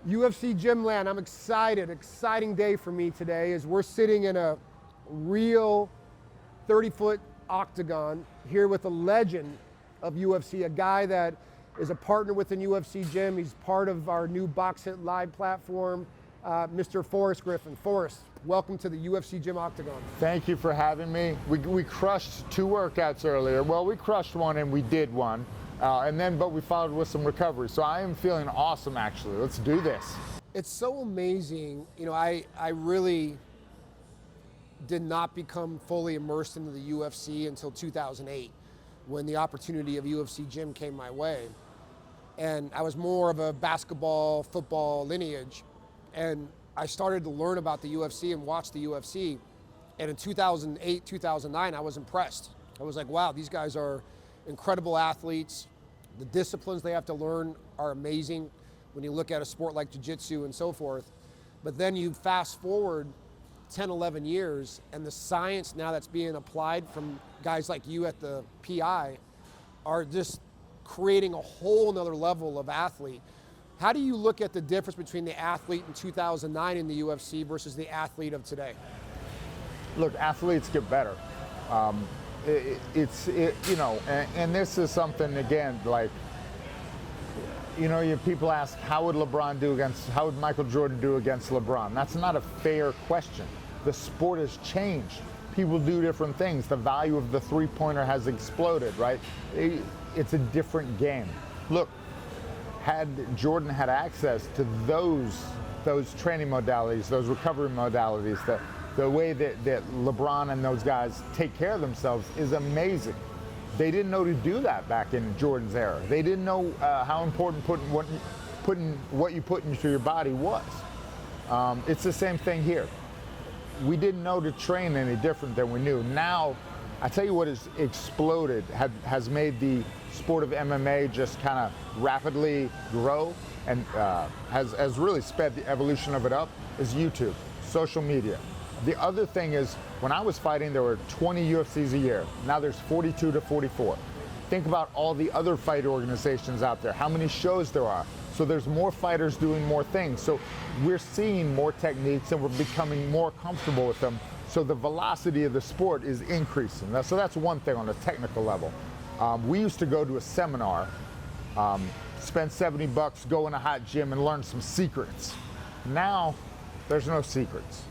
UFC Gym Land, I'm excited. Exciting day for me today as we're sitting in a real 30-foot octagon here with a legend of UFC, a guy that is a partner within UFC Gym. He's part of our new BOX.HIIT.LIVE platform, Mr. Forrest Griffin. Forrest, welcome to the UFC Gym Octagon. Thank you for having me. We crushed 2 workouts earlier. Well, we crushed one and we did one. But we followed with some recovery. So I am feeling awesome, actually. Let's do this. It's so amazing. You know, I really did not become fully immersed into the UFC until 2008, when the opportunity of UFC Gym came my way. And I was more of a basketball, football lineage. And I started to learn about the UFC and watch the UFC. And in 2008, 2009, I was impressed. I was like, wow, these guys are incredible athletes. The disciplines they have to learn are amazing when you look at a sport like jiu-jitsu and so forth. But then you fast forward 10, 11 years, and the science now that's being applied from guys like you at the PI are just creating a whole nother level of athlete. How do you look at the difference between the athlete in 2009 in the UFC versus the athlete of today? Look, athletes get better. And this is something, again, like, people ask, how would Michael Jordan do against LeBron? That's not a fair question. The sport has changed. People do different things. The value of the three-pointer has exploded, right? It's a different game. Look, had Jordan had access to those training modalities, those recovery modalities, the way that LeBron and those guys take care of themselves is amazing. They didn't know to do that back in Jordan's era. They didn't know how important putting what you put into your body was. It's the same thing here. We didn't know to train any different than we knew. Now, I tell you what has exploded, has made the sport of MMA just kind of rapidly grow and has really sped the evolution of it up, is YouTube, social media. The other thing is, when I was fighting, there were 20 UFCs a year. Now there's 42 to 44. Think about all the other fight organizations out there, how many shows there are. So there's more fighters doing more things. So we're seeing more techniques and we're becoming more comfortable with them. So the velocity of the sport is increasing. So that's one thing on a technical level. We used to go to a seminar, spend $70, go in a hot gym and learn some secrets. Now, there's no secrets.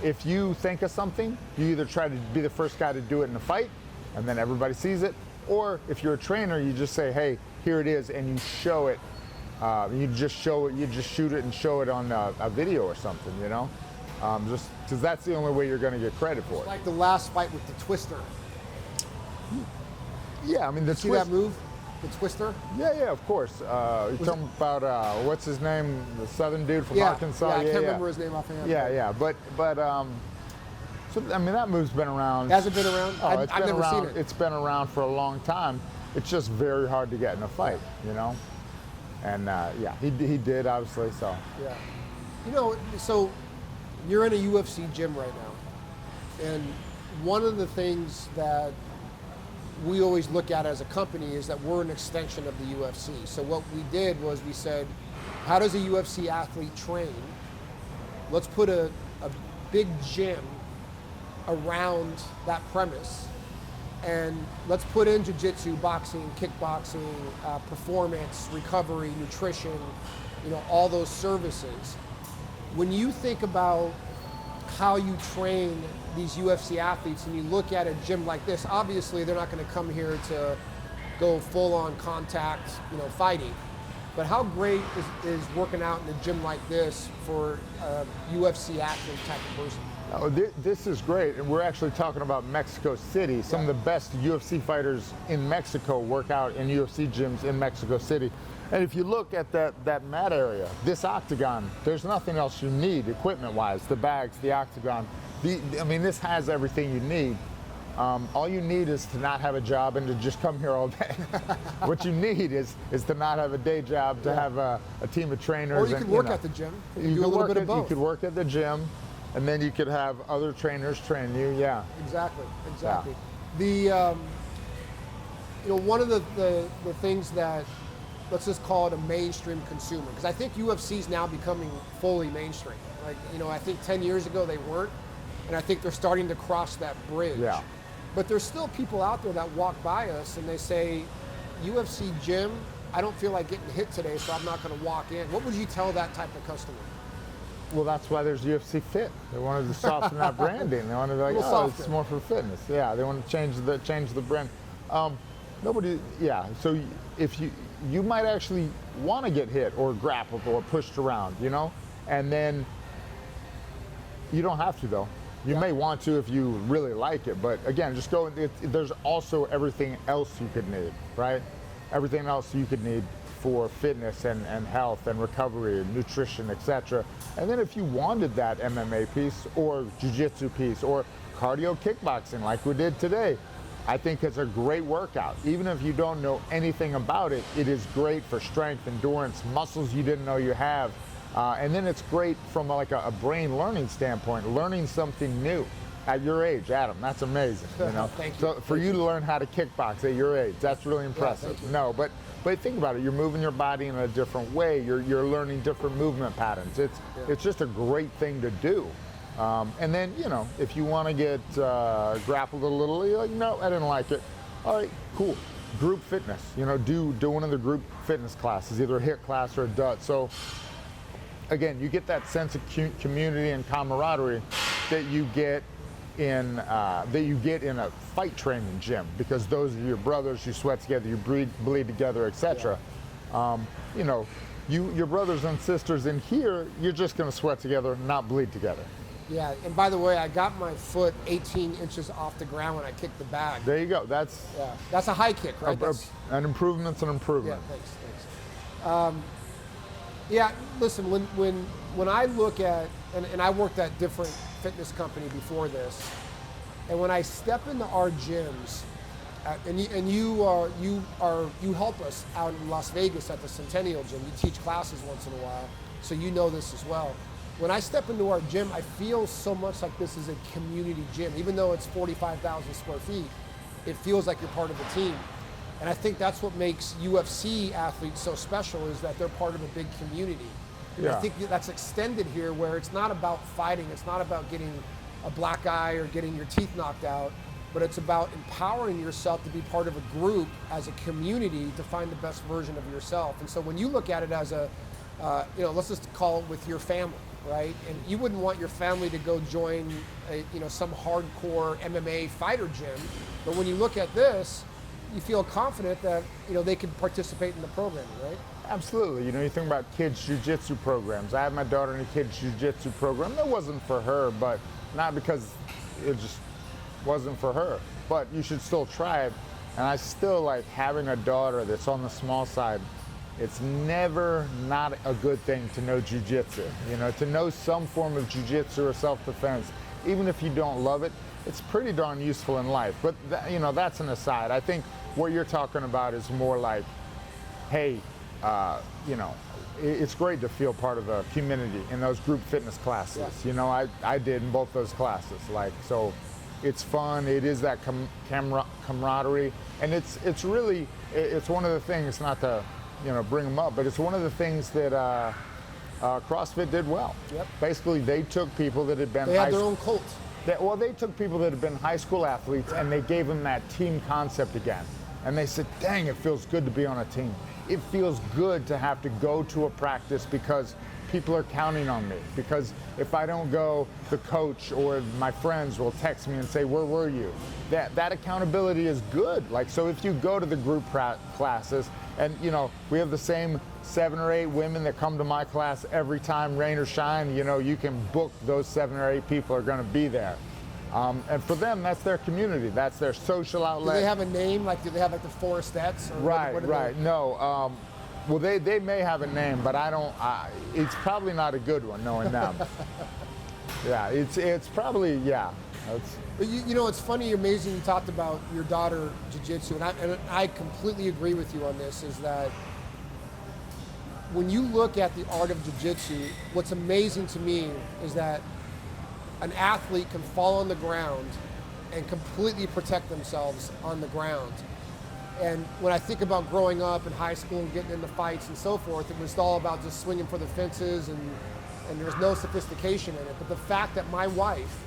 If you think of something, you either try to be the first guy to do it in a fight, and then everybody sees it, or if you're a trainer, you just say, hey, here it is, and you show it. You just shoot it and show it on a video or something, just because that's the only way you're going to get credit for it. It's like the last fight with the Twister. Yeah, I mean, see that move? The Twister? Yeah, of course. You're talking about, what's his name? The southern dude from Arkansas? Yeah, I can't remember his name offhand. Yeah. But so, I mean, that move's been around. Has it been around? Oh, I've never seen it. It's been around for a long time. It's just very hard to get in a fight, And he did, obviously, so. Yeah. So you're in a UFC gym right now. And one of the things that we always look at as a company is that we're an extension of the UFC. So what we did was we said, how does a UFC athlete train? Let's put a big gym around that premise, and let's put in jiu-jitsu, boxing, kickboxing, performance, recovery, nutrition, all those services. When you think about how you train these UFC athletes and you look at a gym like this, obviously they're not going to come here to go full on contact, fighting. But how great is working out in a gym like this for a UFC athlete type of person? Oh, this is great, and we're actually talking about Mexico City. Some of the best UFC fighters in Mexico work out in UFC gyms in Mexico City. And if you look at that mat area, this octagon, there's nothing else you need equipment-wise. The bags, the octagon. This has everything you need. All you need is to not have a job and to just come here all day. What you need is to not have a day job, to have a team of trainers. Or you could work at the gym. You do a little bit of both. You could work at the gym, and then you could have other trainers train you. Yeah. Exactly. Yeah. The one of the things that let's just call it a mainstream consumer, because I think UFC is now becoming fully mainstream. Like, I think 10 years ago they weren't, and I think they're starting to cross that bridge. Yeah. But there's still people out there that walk by us and they say, UFC gym, I don't feel like getting hit today, so I'm not going to walk in. What would you tell that type of customer? Well, that's why there's UFC FIT. They wanted to soften that branding. They wanted to be like, it's more for fitness. Yeah, they want to change the brand. So if you might actually want to get hit or grappled or pushed around, and then you don't have to though. You may want to if you really like it, but again, just go. There's also everything else you could need, right? Everything else you could need for fitness and health and recovery and nutrition, etc. And then if you wanted that MMA piece or jiu-jitsu piece or cardio kickboxing like we did today, I think it's a great workout. Even if you don't know anything about it, it is great for strength, endurance, muscles you didn't know you have. And then it's great from like a brain learning standpoint, learning something new at your age, Adam. That's amazing. Thank you. So for you to learn how to kickbox at your age, that's really impressive. Yeah, But think about it. You're moving your body in a different way. You're learning different movement patterns. It's just a great thing to do. And then, if you want to get grappled a little, you're like, no, I didn't like it. All right, cool. Group fitness, do one of the group fitness classes, either a HIIT class or a DUT. So again, you get that sense of community and camaraderie that you get in a fight training gym, because those are your brothers. You sweat together, you bleed together, etc. Your brothers and sisters in here, you're just going to sweat together, not bleed together. Yeah, and by the way, I got my foot 18 inches off the ground when I kicked the bag. There you go. That's a high kick, right? An improvement's an improvement. Yeah, thanks. Listen, when I look at, and I worked at different fitness company before this, and when I step into our gyms, and you help us out in Las Vegas at the Centennial Gym. You teach classes once in a while, so you know this as well. When I step into our gym, I feel so much like this is a community gym. Even though it's 45,000 square feet, it feels like you're part of the team. And I think that's what makes UFC athletes so special, is that they're part of a big community. And I think that's extended here, where it's not about fighting, it's not about getting a black eye or getting your teeth knocked out, but it's about empowering yourself to be part of a group as a community to find the best version of yourself. And so when you look at it as a, let's just call it with your family, right? And you wouldn't want your family to go join some hardcore MMA fighter gym, but when you look at this, you feel confident that they can participate in the programming, right? Absolutely. You think about kids jiu-jitsu programs. I had my daughter in a kids jiu-jitsu program. That wasn't for her, but not because it just wasn't for her. But you should still try it. And I still like having a daughter that's on the small side. It's never not a good thing to know jiu-jitsu. To know some form of jiu-jitsu or self-defense, even if you don't love it, it's pretty darn useful in life. But that's an aside. I think what you're talking about is more like, hey, it's great to feel part of a community in those group fitness classes. Yeah. I did in both those classes. So it's fun. It is that camaraderie, and it's really one of the things, not to bring them up, but it's one of the things that CrossFit did well. Yep. Basically, they took people that had been they had their own cult. They took people that had been high school athletes and they gave them that team concept again. And they said, dang, it feels good to be on a team. It feels good to have to go to a practice because people are counting on me. Because if I don't go, the coach or my friends will text me and say, where were you? That accountability is good. So if you go to the group classes, and we have the same 7 or 8 women that come to my class every time, rain or shine, you can book those 7 or 8 people are going to be there. And for them, that's their community. That's their social outlet. Do they have a name? Do they have the Forrestettes? Or right. No. Well, they may have a name, but I don't. It's probably not a good one, knowing them. Yeah, it's probably, yeah. But it's funny, amazing you talked about your daughter jiu-jitsu, and I completely agree with you on this, is that when you look at the art of jiu-jitsu, what's amazing to me is that an athlete can fall on the ground and completely protect themselves on the ground. And when I think about growing up in high school and getting into fights and so forth, it was all about just swinging for the fences, and there was no sophistication in it. But the fact that my wife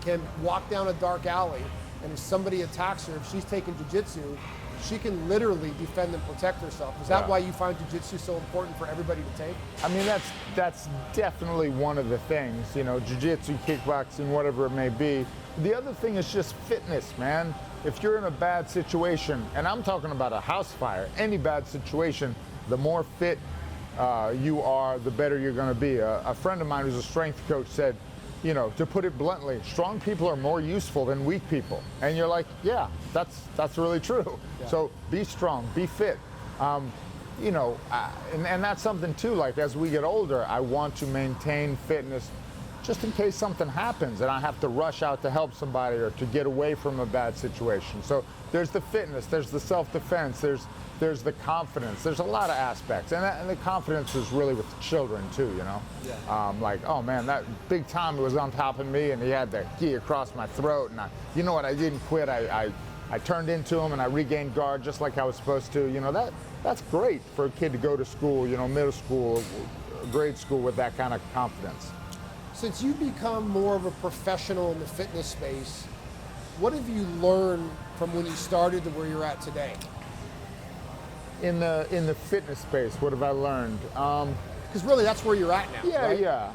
can walk down a dark alley, and if somebody attacks her, if she's taking jiu-jitsu, she can literally defend and protect herself. Is that why you find jiu-jitsu so important for everybody to take? I mean, that's definitely one of the things, you know, jiu-jitsu, kickboxing, whatever it may be. The other thing is just fitness, man. If you're in a bad situation, and I'm talking about a house fire, any bad situation, the more fit you are, the better you're going to be. A friend of mine who's a strength coach said, you know, to put it bluntly, strong people are more useful than weak people. And you're like, yeah, that's really true. Yeah. So be strong, be fit. You know, and that's something too, like as we get older, I want to maintain fitness just in case something happens and I have to rush out to help somebody or to get away from a bad situation. So there's the fitness, there's the self-defense, there's the confidence. There's a lot of aspects, and the confidence is really with children too, you know. Yeah. Like, oh man, that big Tommy was on top of me, and he had the key across my throat, and you know what? I didn't quit. I turned into him, and I regained guard just like I was supposed to. You know, that's great for a kid to go to school, you know, middle school, grade school with that kind of confidence. Since you've become more of a professional in the fitness space, what have you learned from when you started to where you're at today? In the fitness space, what have I learned? Because really, that's where you're at now. Yeah, right? yeah.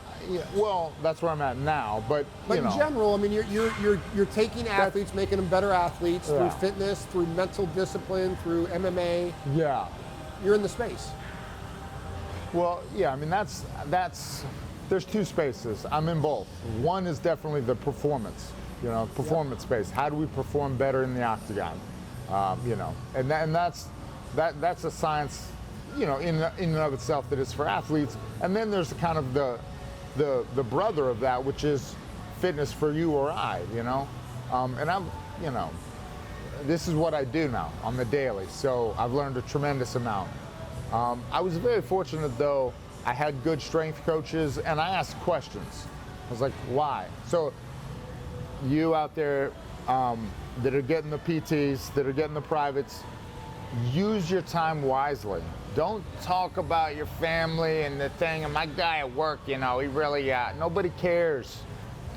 Well, that's where I'm at now, but you know. In general, I mean, you're taking athletes, making them better athletes through fitness, through mental discipline, through MMA. Yeah. You're in the space. Well, yeah. I mean, that's. There's two spaces. I'm in both. One is definitely the performance. You know, performance space. How do we perform better in the octagon? You know, and that's a science, you know, in and of itself that is for athletes. And then there's kind of the brother of that, which is fitness for you or I, you know. And I'm, you know, this is what I do now on the daily. So I've learned a tremendous amount. I was very fortunate though. I had good strength coaches, and I asked questions. I was like, why? So you out there that are getting the PTs, that are getting the privates, use your time wisely. Don't talk about your family and the thing, and my guy at work, you know, he really, nobody cares.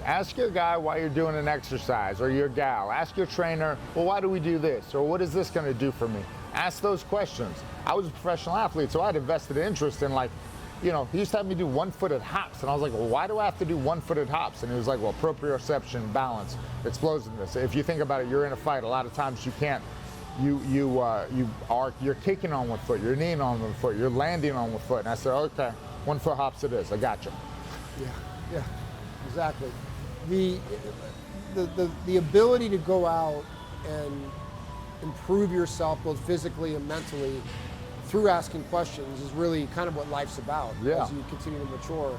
Ask your guy why you're doing an exercise, or your gal. Ask your trainer, well, why do we do this? Or what is this gonna do for me? Ask those questions. I was a professional athlete, so I had invested interest in, like, you know, he used to have me do one-footed hops, and I was like, well, why do I have to do one-footed hops? And he was like, well, proprioception, balance, explosiveness. If you think about it, you're in a fight. A lot of times you can't. You're kicking on one foot, you're kneeing on one foot, you're landing on one foot. And I said, okay, 1 foot hops it is. I got you. Yeah, exactly. The ability to go out and improve yourself both physically and mentally through asking questions is really kind of what life's about as you continue to mature.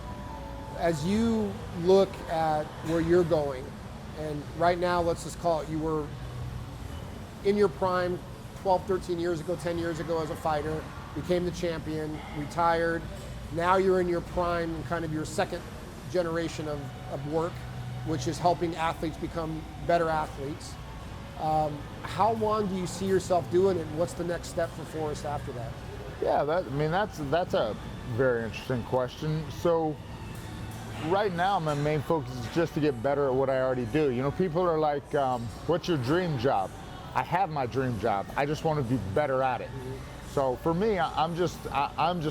As you look at where you're going, and right now, let's just call it, you were in your prime 12, 13 years ago, 10 years ago as a fighter, became the champion, retired. Now you're in your prime and kind of your second generation of work, which is helping athletes become better athletes. How long do you see yourself doing it, and what's the next step for Forrest after that? Yeah, that's a very interesting question. So right now, my main focus is just to get better at what I already do. You know, people are like, what's your dream job? I have my dream job. I just want to be better at it. Mm-hmm. So for me, I'm just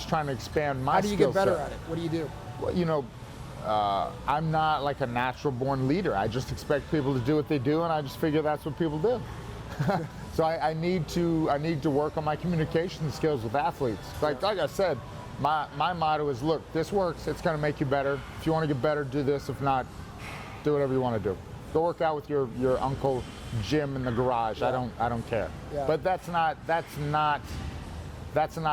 trying to expand my skill set. How do you get better at it? What do you do? Well, you know, I'm not like a natural born leader. I just expect people to do what they do, and I just figure that's what people do. So I need to work on my communication skills with athletes. Like I said, my motto is, look, this works. It's going to make you better. If you want to get better, do this. If not, do whatever you want to do. Go work out with your Uncle Jim in the garage. Yeah. I don't care. Yeah. But that's not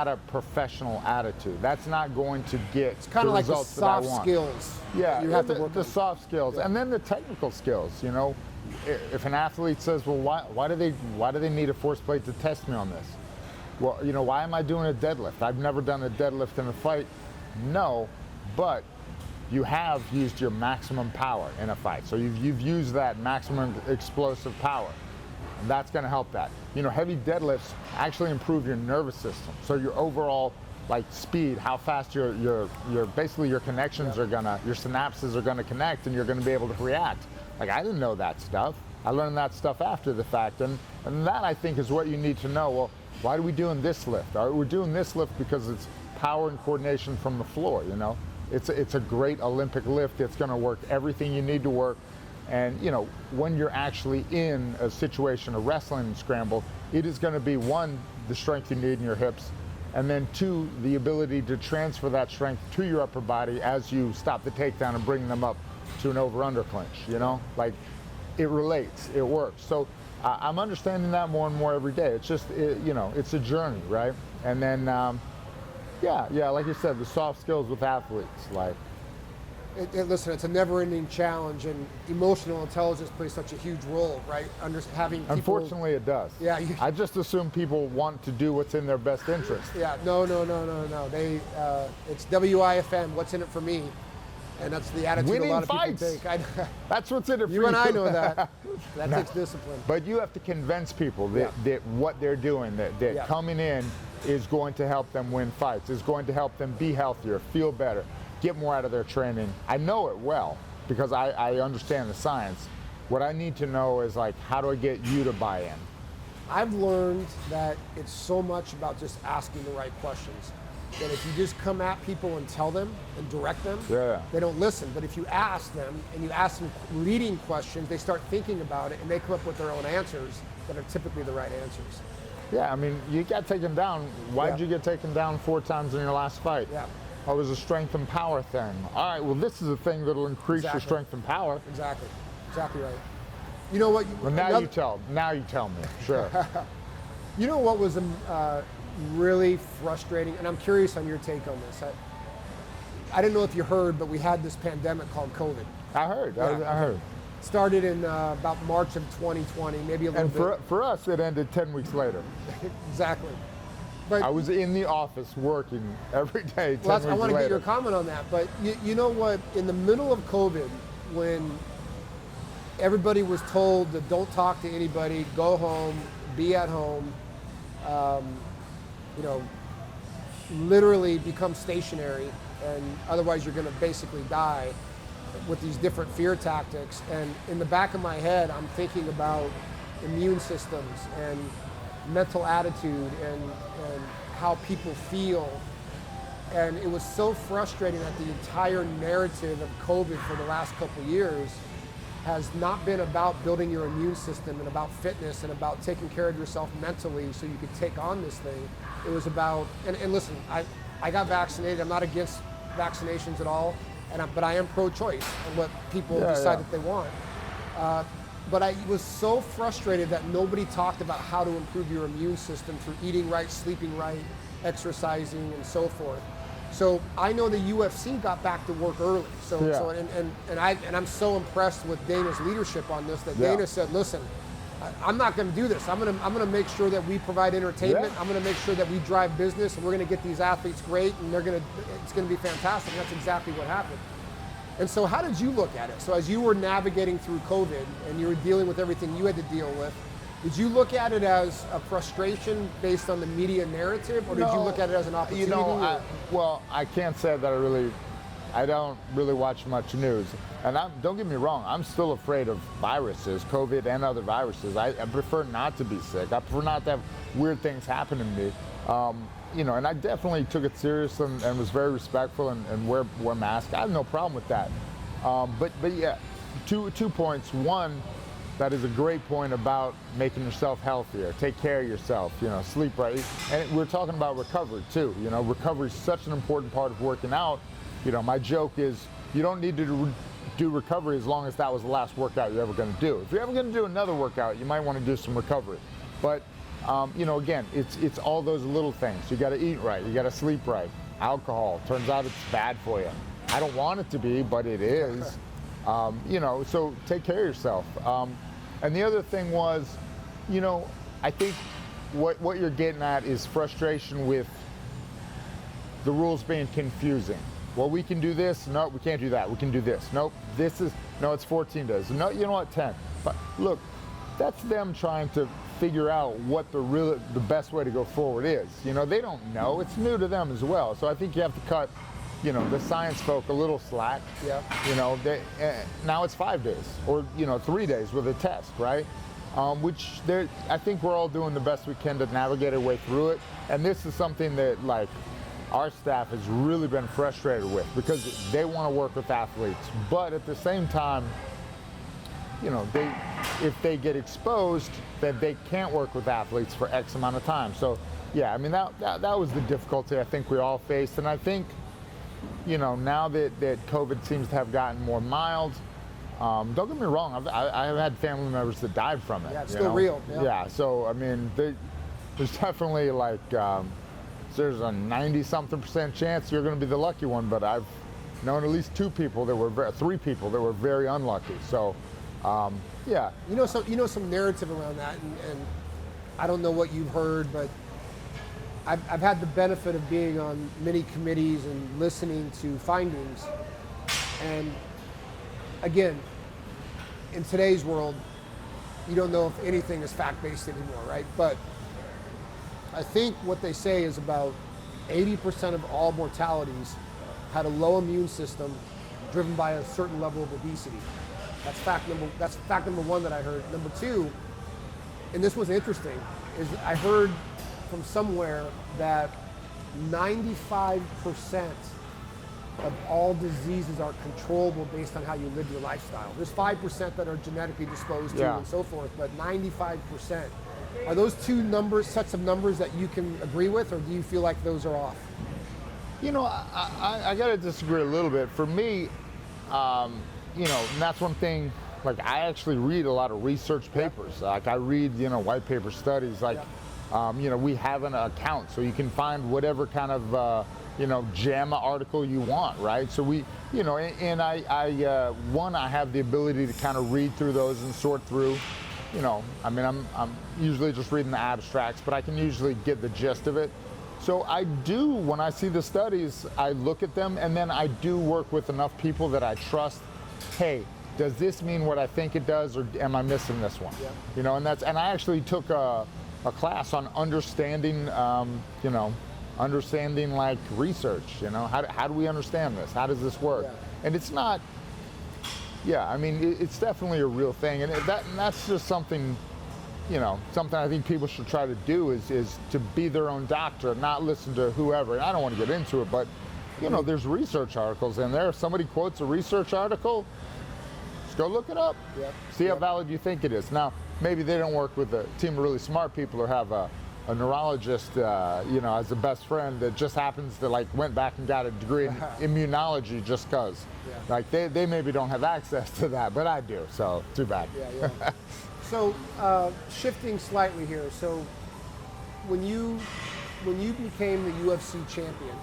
a professional attitude. That's not going to get it's kind of like the soft skills. Yeah, you have to work the soft skills, and then the technical skills. You know, if an athlete says, well, why do they need a force plate to test me on this? Well, you know, why am I doing a deadlift? I've never done a deadlift in a fight. No, but you have used your maximum power in a fight. So you've used that maximum explosive power. and that's going to help that. Heavy deadlifts actually improve your nervous system, so your overall speed, how fast your basically your connections are gonna, your synapses are gonna connect, and you're gonna be able to react. I didn't know that stuff. I learned that stuff after the fact, and that, I think, is what you need to know. Well, why are we doing this lift? We're doing this lift because it's power and coordination from the floor. It's a great Olympic lift. It's going to work everything you need to work. And when you're actually in a situation of wrestling and scramble, it is going to be, one, the strength you need in your hips, and then two, the ability to transfer that strength to your upper body as you stop the takedown and bring them up to an over-under clinch. It relates, it works. So I'm understanding that more and more every day. It's just, it's a journey, right? And then, yeah, like you said, the soft skills with athletes, listen, it's a never-ending challenge, and emotional intelligence plays such a huge role, right? Having people, unfortunately, it does. Yeah. I just assume people want to do what's in their best interest. Yeah, no. It's WIFM, what's in it for me? And that's the attitude Winning a lot of fights. people take. That's what's in it for you. You and I know that. That takes discipline. But you have to convince people that what they're doing, that coming in is going to help them win fights, is going to help them be healthier, feel better, get more out of their training. I know it well because I understand the science. What I need to know is, how do I get you to buy in? I've learned that it's so much about just asking the right questions. That if you just come at people and tell them and direct them, they don't listen. But if you ask them, and you ask them leading questions, they start thinking about it, and they come up with their own answers that are typically the right answers. Yeah, I mean, you got taken down. Why did you get taken down 4 times in your last fight? Yeah. Oh, it was a strength and power thing. All right, well, this is a thing that'll increase your strength and power. Exactly right. You know what? Well, now you tell me. Sure. You know what was really frustrating, and I'm curious on your take on this. I didn't know if you heard, but we had this pandemic called COVID. I heard. Yeah. I heard. Started in about March of 2020, maybe a little bit. And for us, it ended 10 weeks later. Exactly. But I was in the office working every day. 10 weeks later. I want to get your comment on that. But you know what? In the middle of COVID, when everybody was told that don't talk to anybody, go home, be at home, literally become stationary, and otherwise you're going to basically die with these different fear tactics. And in the back of my head, I'm thinking about immune systems and mental attitude and how people feel. And it was so frustrating that the entire narrative of COVID for the last couple of years has not been about building your immune system and about fitness and about taking care of yourself mentally so you could take on this thing. It was about, and listen, I got vaccinated. I'm not against vaccinations at all, but I am pro-choice and what people decide that they want. But I was so frustrated that nobody talked about how to improve your immune system through eating right, sleeping right, exercising, and so forth. So I know the UFC got back to work early. And I'm so impressed with Dana's leadership on this that Dana said, listen, I'm not going to do this. I'm going to make sure that we provide entertainment. I'm going to make sure that we drive business, and we're going to get these athletes great, and it's going to be fantastic. And that's exactly what happened. And so how did you look at it? So as you were navigating through COVID and you were dealing with everything you had to deal with, did you look at it as a frustration based on the media narrative, or did you look at it as an opportunity? I can't say that I don't really watch much news. And don't get me wrong, I'm still afraid of viruses, COVID and other viruses. I prefer not to be sick. I prefer not to have weird things happen to me. And I definitely took it serious and was very respectful and wear masks. I have no problem with that. But yeah, two points. One, that is a great point about making yourself healthier. Take care of yourself, sleep right. And we're talking about recovery too. Recovery is such an important part of working out. My joke is you don't need to do recovery as long as that was the last workout you're ever going to do. If you're ever going to do another workout, you might want to do some recovery. But again, it's all those little things. You got to eat right. You got to sleep right. Alcohol, turns out it's bad for you. I don't want it to be, but it is. So take care of yourself. And the other thing was, I think what you're getting at is frustration with the rules being confusing. Well, we can do this. No, we can't do that. We can do this. Nope. It's 14 days. No, you know what, 10. But look, that's them trying to figure out what the best way to go forward is. You know, they don't know. It's new to them as well. So I think you have to cut, you know, the science folk a little slack. Yeah. You know, now it's 5 days or, you know, 3 days with a test, right? Which I think we're all doing the best we can to navigate our way through it. And this is something that, like, our staff has really been frustrated with because they want to work with athletes, but at the same time, you know, if they get exposed, then they can't work with athletes for X amount of time. So, yeah, I mean, that was the difficulty I think we all faced. And I think, you know, now that COVID seems to have gotten more mild, don't get me wrong, I've had family members that died from it. Yeah, it's still real. Yeah, so, I mean, there's definitely like, there's a 90-something% chance you're going to be the lucky one, but I've known at least 3 people that were very unlucky. So, yeah. You know some narrative around that, and I don't know what you've heard, but I've had the benefit of being on many committees and listening to findings. And again, in today's world, you don't know if anything is fact-based anymore, right? But I think what they say is about 80% of all mortalities had a low immune system driven by a certain level of obesity. That's fact number one that I heard. Number two, and this was interesting, is I heard from somewhere that 95% of all diseases are controllable based on how you live your lifestyle. There's 5% that are genetically disposed to and so forth, but 95%. Are those two sets of numbers that you can agree with, or do you feel like those are off? You know, I got to disagree a little bit. For me, you know, and that's one thing, like, I actually read a lot of research papers. Like, I read, you know, white paper studies. Like, you know, we have an account, so you can find whatever kind of, you know, JAMA article you want, right? So we, you know, and I have the ability to kind of read through those and sort through. You know, I mean, I'm usually just reading the abstracts, but I can usually get the gist of it. So I do, when I see the studies, I look at them, and then I do work with enough people that I trust. Hey, does this mean what I think it does, or am I missing this one? Yeah. You know, and I actually took a class on understanding, you know, understanding like research. You know, how do we understand this? How does this work? Yeah. And it's not. Yeah, I mean, it's definitely a real thing, and that's just something, you know, something I think people should try to do is to be their own doctor, not listen to whoever. And I don't want to get into it, but, you know, there's research articles in there. If somebody quotes a research article, just go look it up. Yep. See how valid you think it is. Now, maybe they don't work with a team of really smart people or have a neurologist, you know, as a best friend that just happens to, like, went back and got a degree in immunology just because. Yeah. Like, they maybe don't have access to that, but I do, so too bad. Yeah. So, shifting slightly here. So, when you became the UFC champion,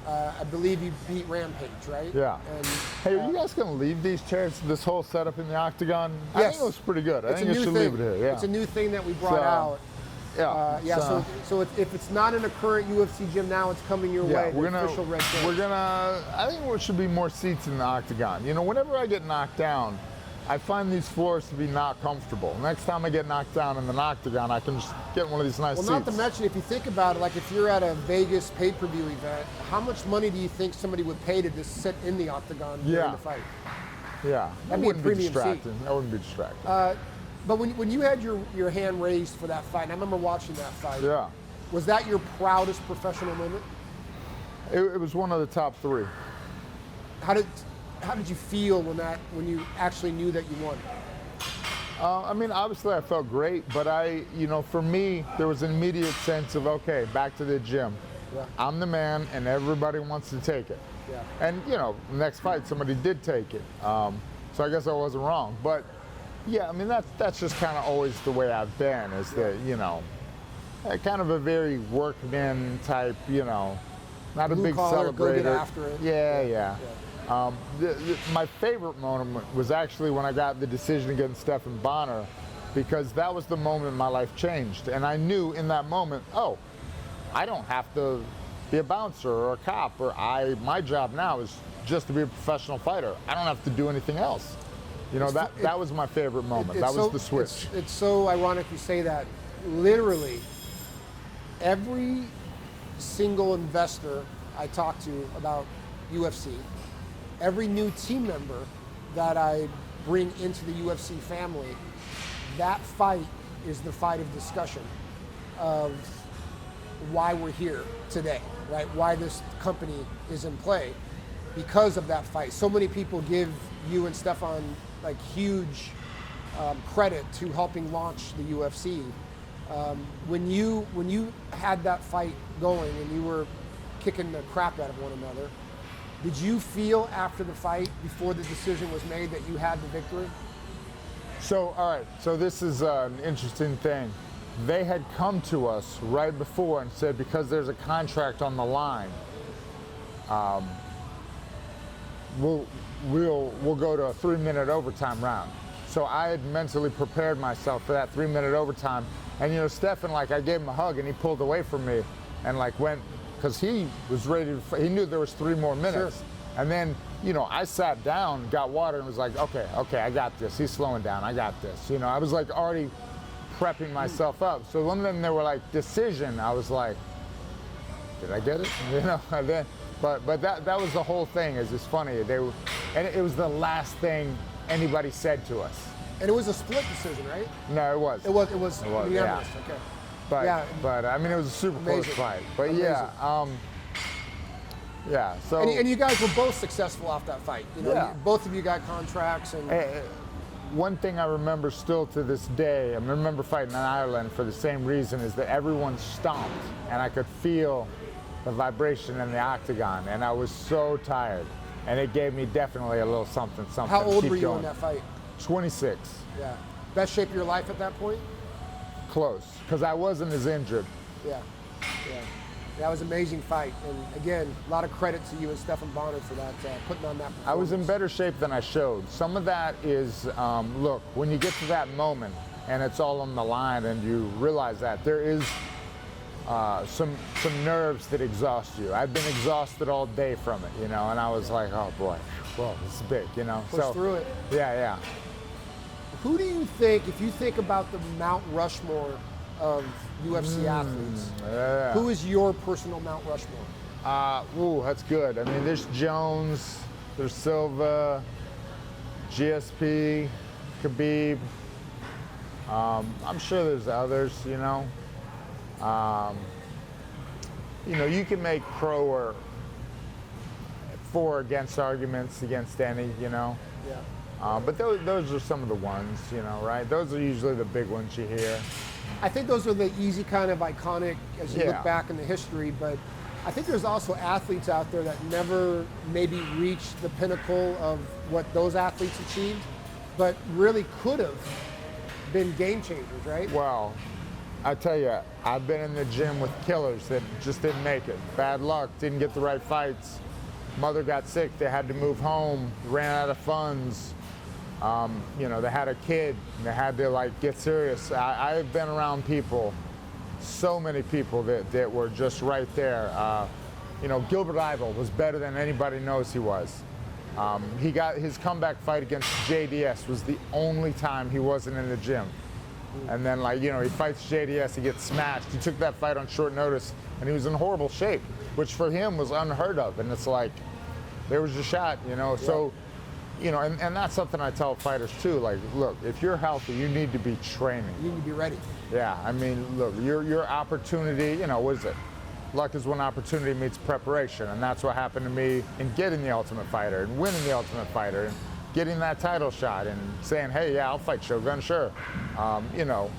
I believe you beat Rampage, right? Yeah. And, hey, are you guys going to leave these chairs, this whole setup in the octagon? Yes. I think it was pretty good. I think you should leave it here. Yeah. It's a new thing that we brought out. Yeah. So if it's not in a current UFC gym now, it's coming your way. Official red chair. I think there should be more seats in the octagon. You know, whenever I get knocked down, I find these floors to be not comfortable. Next time I get knocked down in the octagon, I can just get one of these nice seats. Well, not to mention, if you think about it, like if you're at a Vegas pay-per-view event, how much money do you think somebody would pay to just sit in the octagon during the fight? Yeah, that'd be a premium seat. I wouldn't be distracted. But when you had your hand raised for that fight, and I remember watching that fight. Yeah. Was that your proudest professional moment? It was one of the top 3. How did you feel when you actually knew that you won? I mean, obviously I felt great, but you know, for me, there was an immediate sense of, okay, back to the gym. Yeah. I'm the man, and everybody wants to take it. Yeah. And you know, next fight somebody did take it, so I guess I wasn't wrong. But yeah, I mean that's just kind of always the way I've been. Is that, you know, kind of a very workman type, you know, not a big celebrator. Go get after it. Yeah. My favorite moment was actually when I got the decision against Stephan Bonnar, because that was the moment my life changed. And I knew in that moment, oh, I don't have to be a bouncer or a cop, or my job now is just to be a professional fighter. I don't have to do anything else. You know, that was my favorite moment. That was the switch. It's so ironic you say that. Literally, every single investor I talk to about UFC, every new team member that I bring into the UFC family, that fight is the fight of discussion of why we're here today, right? Why this company is in play because of that fight. So many people give you and Stefan like huge credit to helping launch the UFC. When you had that fight going and you were kicking the crap out of one another, did you feel after the fight, before the decision was made, that you had the victory? So, all right, so this is an interesting thing. They had come to us right before and said, because there's a contract on the line, we'll go to a 3-minute overtime round. So I had mentally prepared myself for that 3-minute overtime. And you know, Stefan, like, I gave him a hug and he pulled away from me and like went, because he was ready to, he knew there was 3 more minutes. Sure. And then, you know, I sat down, got water, and was like, okay, I got this. He's slowing down, I got this. You know, I was like already prepping myself up. So when then they were like, decision, I was like, did I get it? You know, and then, but that was the whole thing. Is it's funny. They were, and it was the last thing anybody said to us. And it was a split decision, right? No, it was. It was unanimous. Yeah. Okay. But I mean, it was a super close fight. But amazing. Yeah. So and you guys were both successful off that fight. You know, both of you got contracts. And one thing I remember still to this day, I remember fighting in Ireland for the same reason, is that everyone stomped, and I could feel the vibration in the octagon, and I was so tired, and it gave me definitely a little something. How old were you in that fight? 26. Yeah. Best shape of your life at that point? Close, because I wasn't as injured. Yeah. That was an amazing fight, and again, a lot of credit to you and Stefan Bonner for that, putting on that performance. I was in better shape than I showed. Some of that is, look, when you get to that moment and it's all on the line and you realize that, there is some nerves that exhaust you. I've been exhausted all day from it, you know, and I was like, oh boy, well, this is big, you know. Push through it. Yeah. Who do you think, if you think about the Mount Rushmore of UFC athletes, who is your personal Mount Rushmore? That's good. I mean, there's Jones, there's Silva, GSP, Khabib. I'm sure there's others, you know. You know, you can make pro or for or against arguments against any, you know. Yeah. But those are some of the ones, you know, right? Those are usually the big ones you hear. I think those are the easy kind of iconic as you look back in the history, but I think there's also athletes out there that never maybe reached the pinnacle of what those athletes achieved, but really could have been game changers, right? Well, I tell you, I've been in the gym with killers that just didn't make it. Bad luck, didn't get the right fights. Mother got sick, they had to move home, ran out of funds. You know, they had a kid, and they had to like get serious. I've been around people, so many people that were just right there. You know, Gilbert Ivel was better than anybody knows he was. He got his comeback fight against JDS was the only time he wasn't in the gym. And then, like, you know, he fights JDS, he gets smashed. He took that fight on short notice, and he was in horrible shape, which for him was unheard of. And it's like, there was your shot, you know. Yeah. So, you know, and that's something I tell fighters too. Like, look, if you're healthy, you need to be training. You need to be ready. Yeah, I mean, look, your opportunity, you know, what is it? Luck is when opportunity meets preparation, and that's what happened to me in getting the Ultimate Fighter and winning the Ultimate Fighter and getting that title shot and saying, hey, yeah, I'll fight Shogun, sure. You know,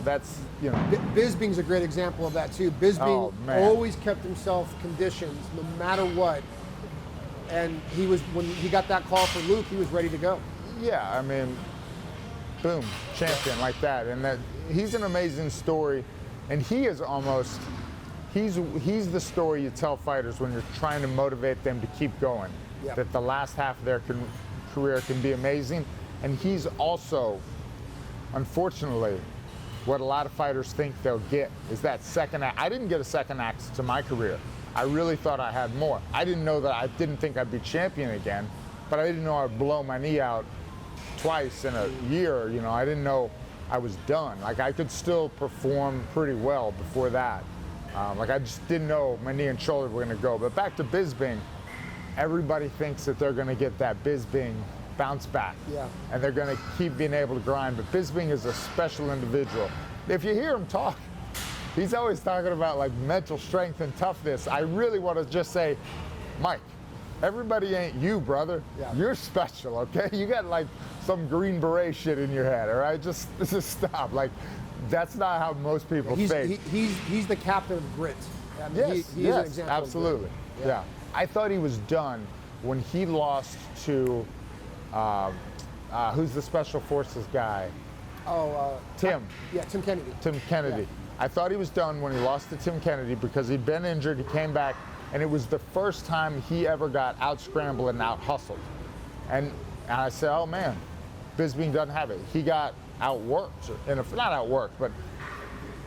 that's, you know. Bisping's a great example of that too. Bisping always kept himself conditioned no matter what. And he was, when he got that call for Luke, he was ready to go. Yeah, I mean, boom, champion like that. And that he's an amazing story. And he is almost, he's the story you tell fighters when you're trying to motivate them to keep going. Yep. That the last half of their career can be amazing. And he's also, unfortunately, what a lot of fighters think they'll get is that second act. I didn't get a second act to my career. I really thought I had more. I didn't know that, I didn't think I'd be champion again, but I didn't know I'd blow my knee out twice in a year, you know, I didn't know I was done. Like, I could still perform pretty well before that. Like, I just didn't know my knee and shoulder were going to go. But back to Bisping, everybody thinks that they're going to get that Bisping bounce back. Yeah. And they're going to keep being able to grind. But Bisping is a special individual. If you hear him talk, he's always talking about, like, mental strength and toughness. I really want to just say, Mike, everybody ain't you, brother. Yeah. You're special, okay? You got, like, some Green Beret shit in your head, all right? Just stop. Like, that's not how most people think. He's the captain of grit. I mean, Yes, he's yes, an example absolutely. Of grit. Yeah. I thought he was done when he lost to, who's the Special Forces guy? Tim. Yeah, Tim Kennedy. Tim Kennedy. Yeah. I thought he was done when he lost to Tim Kennedy because he'd been injured, he came back, and it was the first time he ever got out-scrambled and out-hustled. And I said, oh man, Bisping doesn't have it. He got outworked, not outworked, but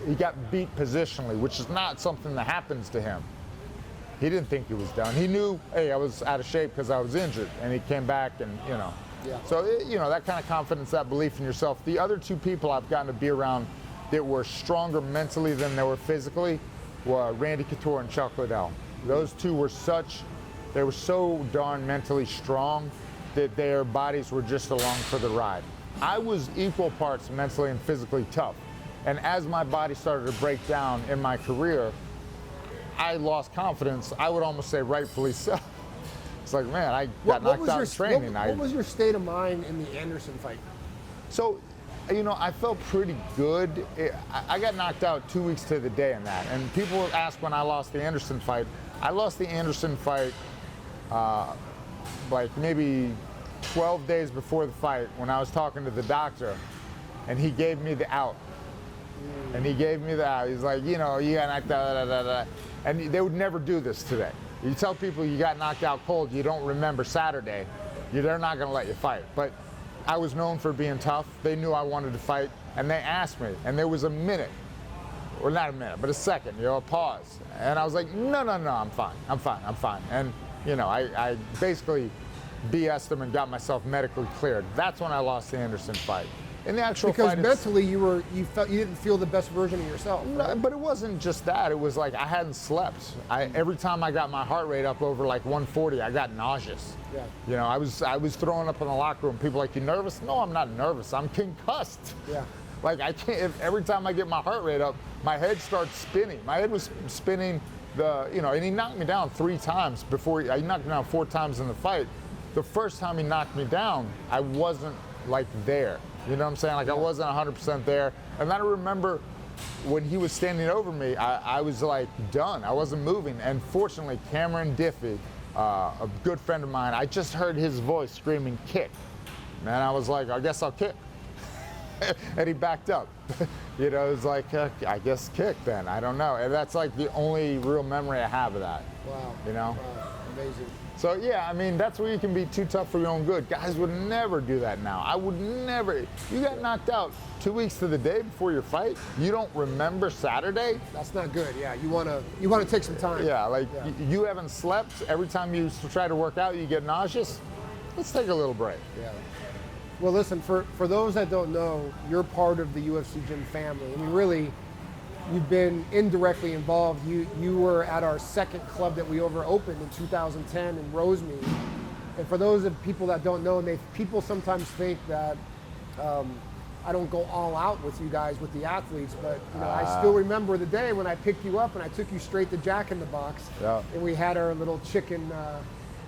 he got beat positionally, which is not something that happens to him. He didn't think he was done. He knew, hey, I was out of shape because I was injured, and he came back and, you know. Yeah. So, you know, that kind of confidence, that belief in yourself. The other two people I've gotten to be around that were stronger mentally than they were physically were Randy Couture and Chuck Liddell. Those two were they were so darn mentally strong that their bodies were just along for the ride. I was equal parts mentally and physically tough. And as my body started to break down in my career, I lost confidence. I would almost say rightfully so. It's like, man, I got knocked out in training. What was your state of mind in the Anderson fight? So, you know, I felt pretty good. I got knocked out 2 weeks to the day in that. And people ask when I lost the Anderson fight. I lost the Anderson fight like maybe 12 days before the fight when I was talking to the doctor, and he gave me the out. And he gave me the out. He's like, you know, you got knocked out, And they would never do this today. You tell people you got knocked out cold, you don't remember Saturday, they're not going to let you fight. But I was known for being tough. They knew I wanted to fight, and they asked me. And there was a minute, or not a minute, but a second, you know, a pause. And I was like, no, I'm fine. And, you know, I basically BS'd them and got myself medically cleared. That's when I lost the Anderson fight. In the actual fight, mentally you didn't feel the best version of yourself. Right? No, but it wasn't just that. It was like I hadn't slept. Every time I got my heart rate up over like 140, I got nauseous. Yeah. You know, I was throwing up in the locker room. People like, you nervous? No, I'm not nervous. I'm concussed. Yeah. Like I can't. Every time I get my heart rate up, my head starts spinning. My head was spinning. And he knocked me down 3 times before. He knocked me down 4 times in the fight. The first time he knocked me down, I wasn't like there. You know what I'm saying? Like I wasn't 100% there. And then I remember when he was standing over me, I was like done. I wasn't moving. And fortunately, Cameron Diffie, a good friend of mine, I just heard his voice screaming, kick. And I was like, I guess I'll kick. And he backed up. You know, it was like, I guess kick then. I don't know. And that's like the only real memory I have of that. Wow. You know? Wow. Amazing. So yeah, I mean, that's where you can be too tough for your own good. Guys would never do that now. I would never. You got knocked out 2 weeks to the day before your fight. You don't remember Saturday? That's not good. Yeah, you wanna take some time. Yeah, like you haven't slept. Every time you try to work out, you get nauseous. Let's take a little break. Yeah. Well, listen, for those that don't know, you're part of the UFC Gym family. I mean, really, you've been indirectly involved. You were at our second club that we opened in 2010 in Rosemead. And for those of people that don't know, people sometimes think that I don't go all out with you guys, with the athletes, but I still remember the day when I picked you up and I took you straight to Jack in the Box, and we had our little chicken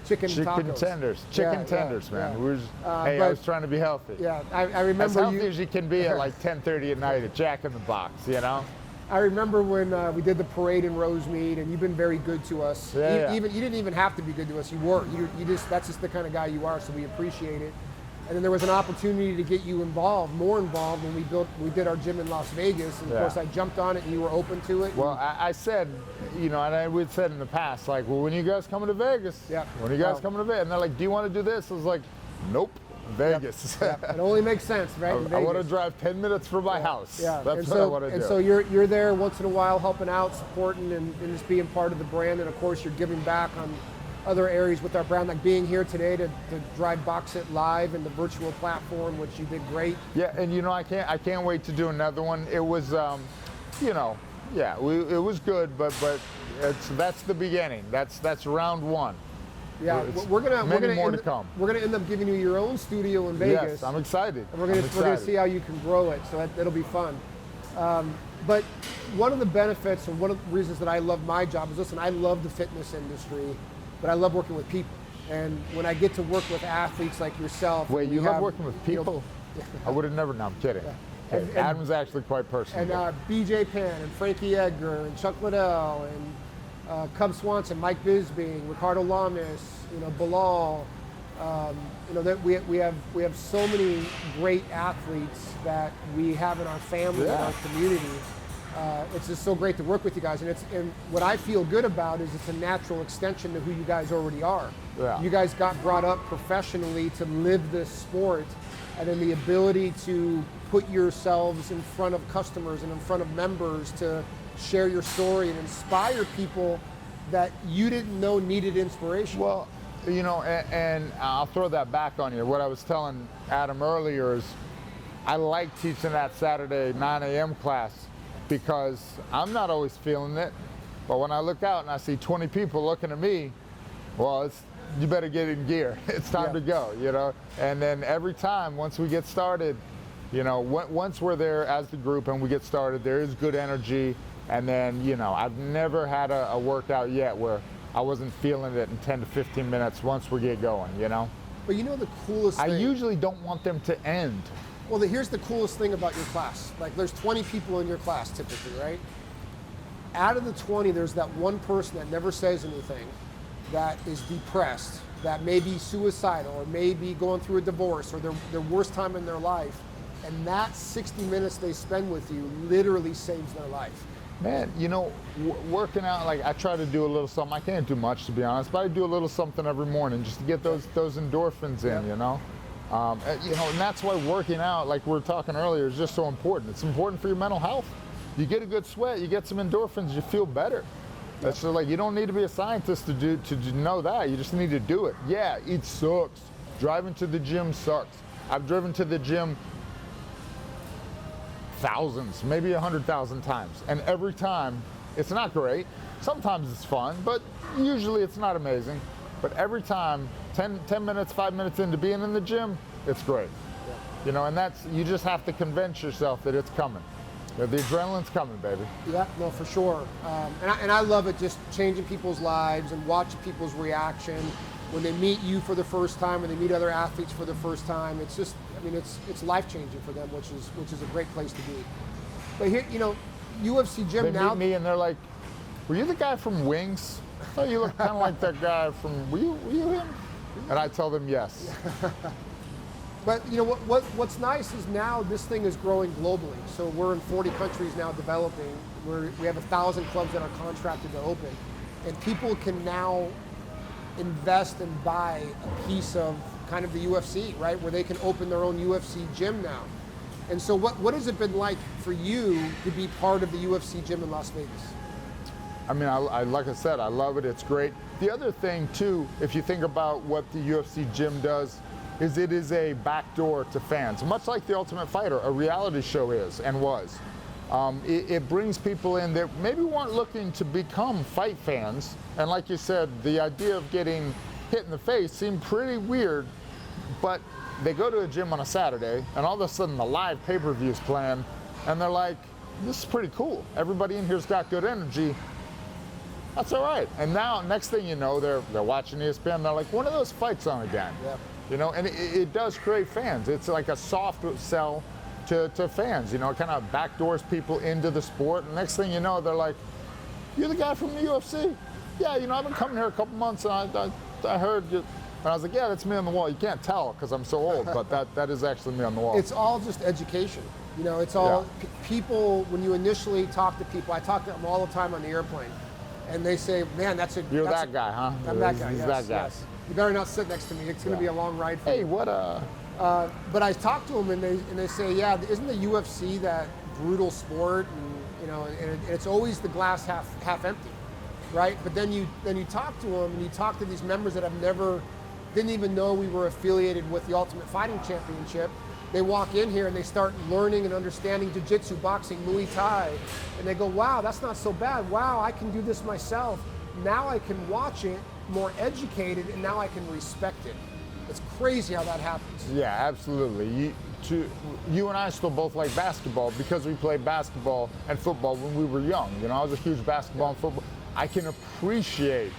tacos. Tenders. Chicken tenders, man. Yeah. Hey, I was trying to be healthy. Yeah, I remember as healthy as you can be at like 10:30 at night at Jack in the Box, you know? I remember when we did the parade in Rosemead, and you've been very good to us. Yeah, you didn't even have to be good to us. You were. That's just the kind of guy you are. So we appreciate it. And then there was an opportunity to get you more involved when we did our gym in Las Vegas. And of course, I jumped on it, and you were open to it. Well, I said, and we'd said in the past, like, well, when you guys coming to Vegas? Yeah. When you guys coming to Vegas? And they're like, do you want to do this? I was like, nope. Vegas. Yep. It only makes sense, right? I want to drive 10 minutes from my house. Yeah. That's what I want to do. And so you're there once in a while helping out, supporting, and just being part of the brand. And of course, you're giving back other areas with our brand, like being here today to drive BOX.HIIT.LIVE and the virtual platform, which you did great. Yeah, and you know, I can't wait to do another one. It was, you know, yeah, it was good, but that's the beginning. That's round one. Yeah, we're gonna end up giving you your own studio in Vegas. Yes, I'm excited. And we're gonna see how you can grow it. So it'll be fun. But one of the benefits and one of the reasons that I love my job is, listen, I love the fitness industry, but I love working with people. And when I get to work with athletes like yourself. Wait, you love working with people? You know, I would have never. No, I'm kidding. Yeah. And Adam's actually quite personal. And BJ Penn and Frankie Edgar and Chuck Liddell and Cub Swanson, Mike Bisbee, Ricardo Lamas, you know, Bilal. You know, that we have so many great athletes that we have in our family, in our community. It's just so great to work with you guys, and what I feel good about is it's a natural extension to who you guys already are. Yeah. You guys got brought up professionally to live this sport, and then the ability to put yourselves in front of customers and in front of members to share your story and inspire people that you didn't know needed inspiration. Well, you know, and I'll throw that back on you. What I was telling Adam earlier is I like teaching that Saturday 9 a.m. class because I'm not always feeling it, but when I look out and I see 20 people looking at me, well, you better get in gear. It's time to go, you know? And then every time, once we get started, you know, once we're there as the group and we get started, there is good energy. And then, you know, I've never had a workout yet where I wasn't feeling it in 10 to 15 minutes once we get going, you know? But you know the coolest thing? I usually don't want them to end. Well, here's the coolest thing about your class. Like, there's 20 people in your class typically, right? Out of the 20, there's that one person that never says anything, that is depressed, that may be suicidal, or may be going through a divorce, or their worst time in their life. And that 60 minutes they spend with you literally saves their life. Man, you know, working out, like I try to do a little something. I can't do much, to be honest, but I do a little something every morning just to get those endorphins in, you know? You know, and that's why working out, like we were talking earlier, is just so important. It's important for your mental health. You get a good sweat, you get some endorphins, you feel better. That's just like, you don't need to be a scientist to know that. You just need to do it. Yeah, it sucks. Driving to the gym sucks. I've driven to the gym thousands, maybe 100,000 times. And every time, it's not great. Sometimes it's fun, but usually it's not amazing. But every time, 10 minutes, 5 minutes into being in the gym, it's great. Yeah. You know, and you just have to convince yourself that it's coming. The adrenaline's coming, baby. Yeah, no, for sure. And I love it, just changing people's lives and watching people's reaction when they meet you for the first time, when they meet other athletes for the first time. It's just, I mean, it's life-changing for them, which is a great place to be. But here, you know, UFC Gym now. They meet me and they're like, "Were you the guy from Wings? I thought you looked kind of like that guy from. Were you him?" And I tell them yes. But you know what's nice is now this thing is growing globally. So we're in 40 countries now developing. We have 1,000 clubs that are contracted to open, and people can now invest and buy a piece of kind of the UFC, right? Where they can open their own UFC gym now. And so what has it been like for you to be part of the UFC gym in Las Vegas? I mean, I like I said, I love it. It's great. The other thing too, if you think about what the UFC gym does, is it is a backdoor to fans, much like The Ultimate Fighter, a reality show is and was. It brings people in that maybe weren't looking to become fight fans, and like you said, the idea of getting hit in the face seemed pretty weird, but they go to a gym on a Saturday, and all of a sudden the live pay-per-view's playing, and they're like, this is pretty cool. Everybody in here's got good energy. That's all right. And now, next thing you know, they're watching ESPN, they're like, one of those fights on again. Yep. You know, and it does create fans. It's like a soft sell to fans, you know, it kind of backdoors people into the sport. And next thing you know, they're like, you're the guy from the UFC? Yeah, you know, I've been coming here a couple months and I heard you. And I was like, yeah, that's me on the wall. You can't tell because I'm so old, but that is actually me on the wall. It's all just education. You know, it's all people, when you initially talk to people, I talk to them all the time on the airplane, and they say, man, You're that guy, huh? I'm that guy, He's yes, that guy. yes. You better not sit next to me. It's going to be a long ride for you. Hey, what But I talk to them, and they say, yeah, isn't the UFC that brutal sport? And, you know, and it's always the glass half empty. right? But then you talk to them, and you talk to these members that didn't even know we were affiliated with the Ultimate Fighting Championship. They walk in here and they start learning and understanding jiu-jitsu, boxing, Muay Thai, and they go, wow, that's not so bad. Wow, I can do this myself. Now I can watch it more educated, and now I can respect it. It's crazy how that happens. Yeah, absolutely. You and I still both like basketball because we played basketball and football when we were young. You know, I was a huge basketball and football. I can appreciate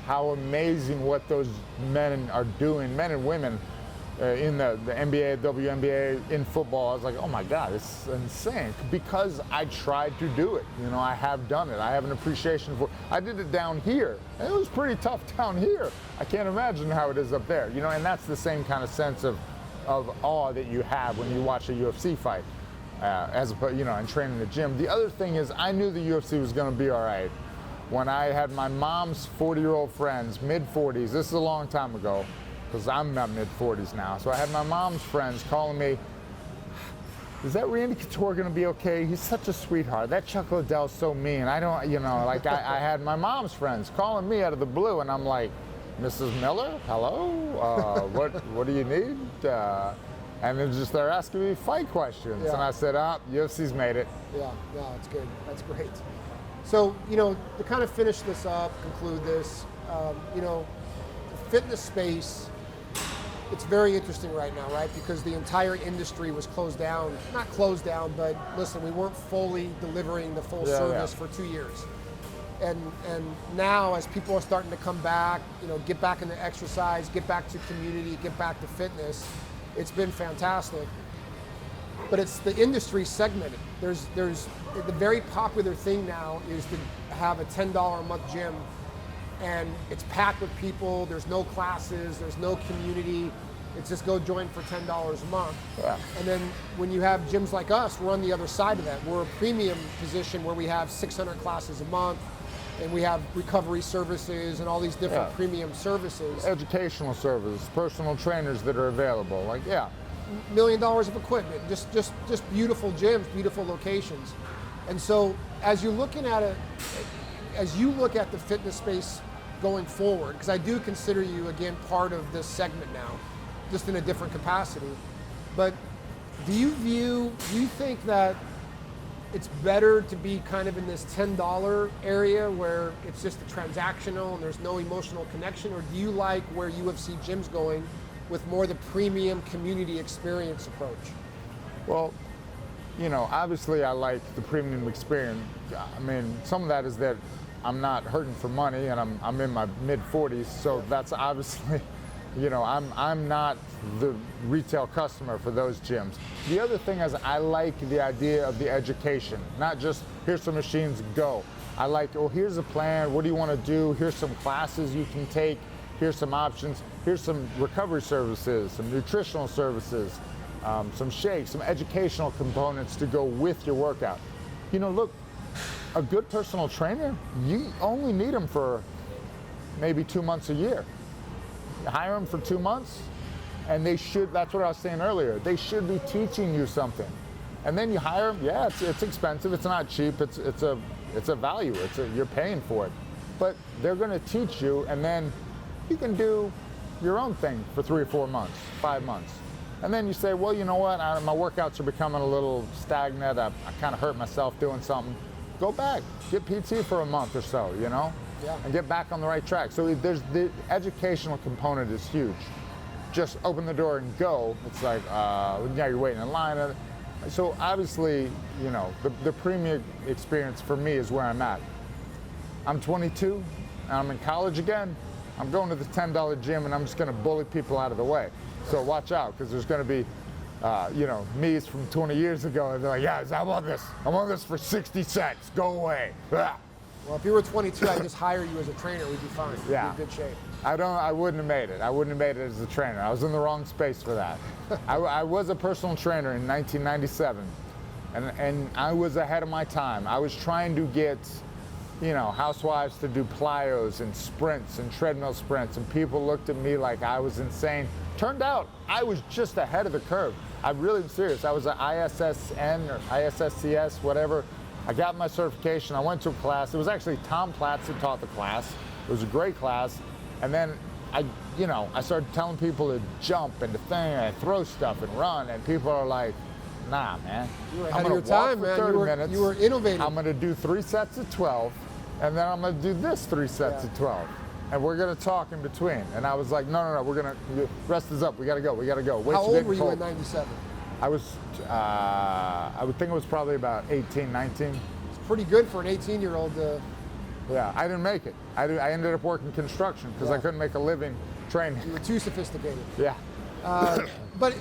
how amazing what those men are doing, men and women, in the NBA, WNBA, in football. I was like, oh my God, it's insane. Because I tried to do it. You know, I have done it. I have an appreciation for it. I did it down here. And it was pretty tough down here. I can't imagine how it is up there. You know, and that's the same kind of sense of awe that you have when you watch a UFC fight, you know, and train in the gym. The other thing is, I knew the UFC was going to be all right when I had my mom's 40-year-old friends, mid-40s. This is a long time ago, because I'm not mid-40s now. So I had my mom's friends calling me, is that Randy Couture going to be okay? He's such a sweetheart. That Chuck Liddell's so mean. I don't, you know, like I had my mom's friends calling me out of the blue, and I'm like, Mrs. Miller, hello? What do you need? And they're asking me fight questions. Yeah. And I said, UFC's made it. Yeah, no, it's good. That's great. So, you know, to kind of finish this up, conclude this, you know, the fitness space, it's very interesting right now, right? Because the entire industry was closed down. Not closed down, but listen, we weren't fully delivering the full service for 2 years. And now, as people are starting to come back, you know, get back into exercise, get back to community, get back to fitness, it's been fantastic. But it's the industry segmented. There's the very popular thing now is to have a $10 a month gym, and it's packed with people. There's no classes, there's no community. It's just go join for $10 a month. Yeah. And then when you have gyms like us, we're on the other side of that. We're a premium position where we have 600 classes a month, and we have recovery services and all these different premium services. Educational services, personal trainers that are available. Like, $1 million of equipment, just beautiful gyms, beautiful locations. And so as you're looking at it, as you look at the fitness space going forward, because I do consider you, again, part of this segment now, just in a different capacity, but do you think that it's better to be kind of in this $10 area where it's just a transactional and there's no emotional connection, or do you like where UFC Gym's going with more the premium community experience approach? Well, you know, obviously I like the premium experience. I mean, some of that is that I'm not hurting for money, and I'm in my mid-40s, so that's obviously, you know, I'm not the retail customer for those gyms. The other thing is I like the idea of the education, not just here's some machines, go. I like, here's a plan, what do you want to do? Here's some classes you can take, here's some options, here's some recovery services, some nutritional services, some shakes, some educational components to go with your workout. You know, look, a good personal trainer, you only need them for maybe 2 months a year. You hire them for 2 months, and they should, that's what I was saying earlier, they should be teaching you something. And then you hire them, it's expensive, it's not cheap, it's a value, you're paying for it. But they're gonna teach you, and then you can do your own thing for 3 or 4 months, 5 months. And then you say, well, you know what, my workouts are becoming a little stagnant, I kind of hurt myself doing something. Go back, get PT for a month or so, you know? And get back on the right track. So there's the educational component is huge. Just open the door and go. It's like, now you're waiting in line. So obviously, you know, the premium experience for me is where I'm at. I'm 22, and I'm in college again. I'm going to the $10 gym, and I'm just gonna bully people out of the way. So watch out, because there's gonna be, you know, me's from 20 years ago, and they're like, I want this. I want this for 60 cents. Go away. Well, if you were 22, I'd just hire you as a trainer. We'd be fine. We'd be in good shape. I wouldn't have made it. I wouldn't have made it as a trainer. I was in the wrong space for that. I was a personal trainer in 1997, and I was ahead of my time. I was trying to get, you know, housewives to do plyos and sprints and treadmill sprints, and people looked at me like I was insane. Turned out I was just ahead of the curve. I'm really serious. I was an ISSN or ISSCS, whatever, I got my certification. I went to a class. It was actually Tom Platz that taught the class. It was a great class. And then I started telling people to jump and to thing and throw stuff and run. And people are like, nah, man. You were I'm ahead of gonna your time, walk for man. 30 minutes. You were innovative. I'm going to do 3 sets of 12. And then I'm going to do this 3 sets of 12. And we're going to talk in between. And I was like, no, we're going to, rest is up. We got to go. How old were you in 97? I was, I would think it was probably about 18, 19. It's pretty good for an 18-year-old. Yeah, I didn't make it. I ended up working construction because I couldn't make a living training. You were too sophisticated. Yeah. But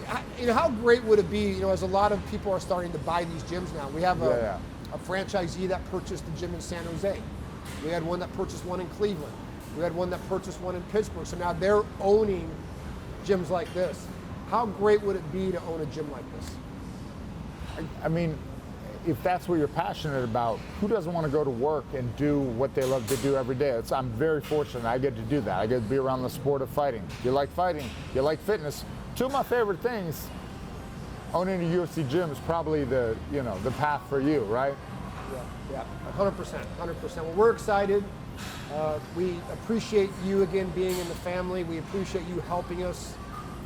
how great would it be, as a lot of people are starting to buy these gyms now. We have a franchisee that purchased the gym in San Jose. We had one that purchased one in Cleveland. We had one that purchased one in Pittsburgh. So now they're owning gyms like this. How great would it be to own a gym like this? I mean, if that's what you're passionate about, who doesn't want to go to work and do what they love to do every day? I'm very fortunate I get to do that. I get to be around the sport of fighting. You like fighting, you like fitness. 2 of my favorite things, owning a UFC gym is probably the path for you, right? Yeah, 100%, 100%. Well, we're excited. We appreciate you again being in the family. We appreciate you helping us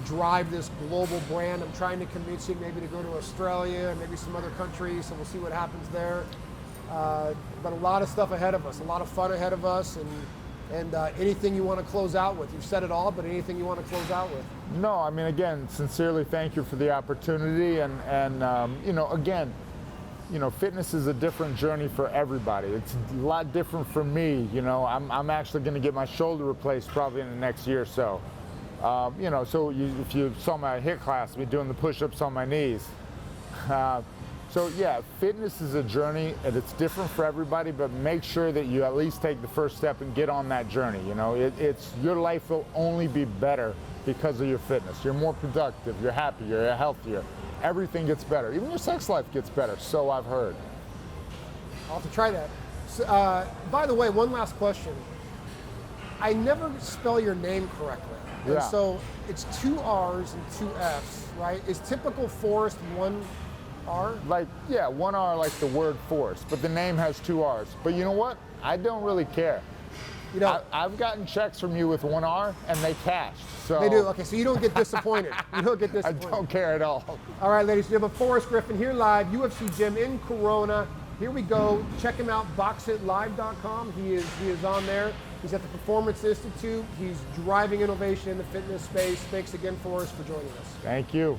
drive this global brand. I'm trying to convince you maybe to go to Australia and maybe some other countries, so we'll see what happens there. But a lot of stuff ahead of us, a lot of fun ahead of us, and anything you want to close out with. You've said it all, but anything you want to close out with? No, I mean, again, sincerely thank you for the opportunity, and again, fitness is a different journey for everybody. It's a lot different for me. I'm actually going to get my shoulder replaced probably in the next year or so. If you saw my HIIT class, me doing the push-ups on my knees. So yeah, fitness is a journey, and it's different for everybody, but make sure that you at least take the first step and get on that journey. Your life will only be better because of your fitness. You're more productive, you're happier, you're healthier. Everything gets better. Even your sex life gets better, so I've heard. I'll have to try that. So, by the way, one last question. I never spell your name correctly. And so it's 2 R's and 2 F's, right? Is typical Forrest 1 R? 1 R like the word Forrest, but the name has 2 R's. But you know what? I don't really care. I've gotten checks from you with 1 R and they cashed. So they do. Okay, so you don't get disappointed. You don't get disappointed. I don't care at all. All right, ladies and gentlemen, Forrest Griffin here live, UFC Gym in Corona. Here we go. Check him out, BOX.HIIT.LIVE.com. He is on there. He's at the Performance Institute. He's driving innovation in the fitness space. Thanks again, Forrest, for joining us. Thank you.